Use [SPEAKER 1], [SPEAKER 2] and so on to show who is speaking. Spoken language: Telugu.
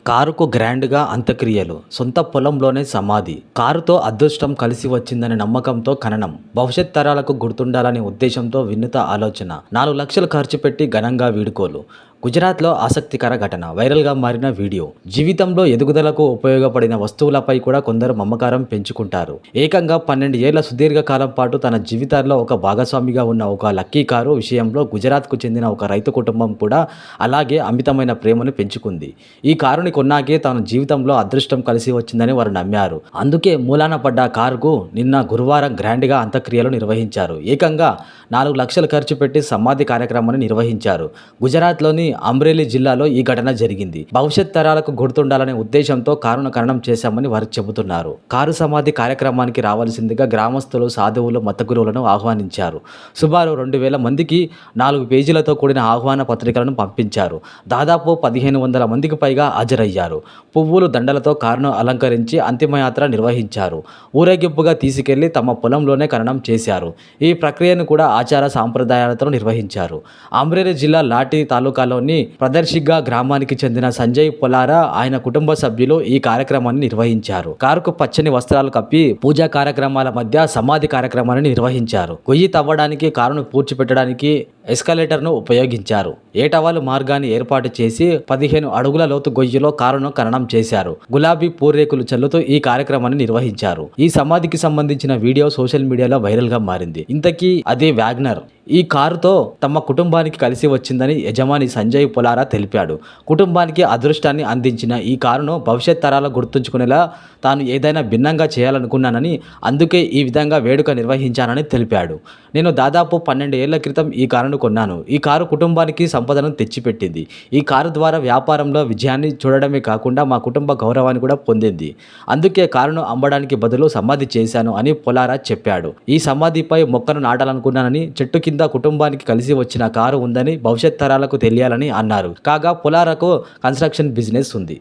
[SPEAKER 1] కారుకు గ్రాండ్గా అంత్యక్రియలు, సొంత పొలంలోనే సమాధి. కారుతో అదృష్టం కలిసి వచ్చిందనే నమ్మకంతో ఖననం, భవిష్యత్ తరాలకు గుర్తుండాలనే ఉద్దేశంతో వినూత్న ఆలోచన. 4 లక్షలు ఖర్చు పెట్టి ఘనంగా వీడ్కోలు. గుజరాత్లో ఆసక్తికర ఘటన, వైరల్గా మారిన వీడియో. జీవితంలో ఎదుగుదలకు ఉపయోగపడిన వస్తువులపై కూడా కొందరు మమకారం పెంచుకుంటారు. ఏకంగా 12 ఏళ్ల సుదీర్ఘ కాలం పాటు తన జీవితాల్లో ఒక భాగస్వామిగా ఉన్న ఒక లక్కీ కారు విషయంలో గుజరాత్కు చెందిన ఒక రైతు కుటుంబం కూడా అలాగే అమితమైన ప్రేమను పెంచుకుంది. ఈ కారుని కొన్నాకే తన జీవితంలో అదృష్టం కలిసి వచ్చిందని వారు నమ్మారు. అందుకే మూలాన పడ్డ కారుకు నిన్న గురువారం గ్రాండ్గా అంత్యక్రియలు నిర్వహించారు. ఏకంగా 4 లక్షలు ఖర్చు పెట్టి సమాధి కార్యక్రమాన్ని నిర్వహించారు. గుజరాత్లోని అమ్రేలీ జిల్లాలో ఈ ఘటన జరిగింది. భవిష్యత్ తరాలకు గుర్తుండాలనే ఉద్దేశంతో కారును ఖననం చేశామని వారు చెబుతున్నారు. కారు సమాధి కార్యక్రమానికి రావాల్సిందిగా గ్రామస్తులు, సాధువులు, మత గురువులను ఆహ్వానించారు. సుమారు 2000 మందికి 4 పేజీలతో కూడిన ఆహ్వాన పత్రికలను పంపించారు. దాదాపు 1500 మందికి పైగా హాజరయ్యారు. పువ్వులు, దండలతో కారును అలంకరించి అంతిమయాత్ర నిర్వహించారు. ఊరేగింపుగా తీసుకెళ్లి తమ పొలంలోనే ఖననం చేశారు. ఈ ప్రక్రియను కూడా ఆచార సాంప్రదాయాలతో నిర్వహించారు. అమ్రేలీ జిల్లా లాఠీ తాలూకాలోని ప్రదర్శిగ్గా గ్రామానికి చెందిన సంజయ్ పొలారా, ఆయన కుటుంబ సభ్యులు ఈ కార్యక్రమాన్ని నిర్వహించారు. కారుకు పచ్చని వస్త్రాలు కప్పి పూజా కార్యక్రమాల మధ్య సమాధి కార్యక్రమాన్ని నిర్వహించారు. గొయ్యి తవ్వడానికి, కారును పూడ్చిపెట్టడానికి ఎస్కలేటర్ను ఉపయోగించారు. ఏటవాలు మార్గాన్ని ఏర్పాటు చేసి 15 అడుగుల లోతు గొయ్యిలో కారును ఖననం చేశారు. గులాబీ పూరేకులు చల్లుతూ ఈ కార్యక్రమాన్ని నిర్వహించారు. ఈ సమాధికి సంబంధించిన వీడియో సోషల్ మీడియాలో వైరల్గా మారింది. ఇంతకీ అదే వ్యాగ్నర్. ఈ కారుతో తమ కుటుంబానికి కలిసి వచ్చిందని యజమాని సంజయ్ పొలారా తెలిపాడు. కుటుంబానికి అదృష్టాన్ని అందించిన ఈ కారును భవిష్యత్ తరాలు గుర్తుంచుకునేలా తాను ఏదైనా భిన్నంగా చేయాలనుకున్నానని, అందుకే ఈ విధంగా వేడుక నిర్వహించానని తెలిపాడు. నేను దాదాపు 12 ఏళ్ల క్రితం ఈ కారును కొన్నాను. ఈ కారు కుటుంబానికి సంపదను తెచ్చిపెట్టింది. ఈ కారు ద్వారా వ్యాపారంలో విజయాన్ని చూడడమే కాకుండా మా కుటుంబ గౌరవాన్ని కూడా పొందింది. అందుకే కారును అమ్మడానికి బదులు సమాధి చేశాను అని పొలారా చెప్పాడు. ఈ సమాధిపై మొక్కను నాటాలనుకున్నానని, చెట్టు కింద కుటుంబానికి కలిసి వచ్చిన కారు ఉందని భవిష్యత్ తరాలకు తెలియాలని అన్నారు. కాగా పొలారాకు కన్స్ట్రక్షన్ బిజినెస్ ఉంది.